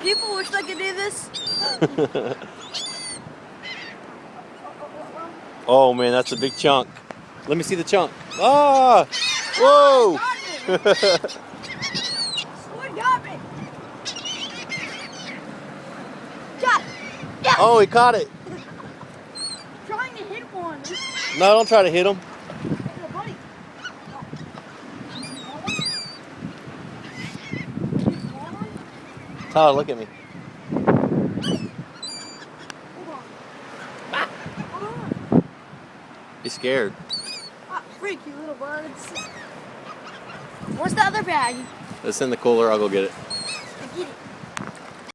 People wish I could do this. Oh man, that's a big chunk. Let me see the chunk. Ah! Whoa! Squid got me. Got it. Yes. Oh, he caught it. Trying to hit one. No, don't try to hit him. Oh, buddy. Tyler, look at me. He's scared. Ah, freaky little birds. Where's the other bag? It's in the cooler. I'll go get it.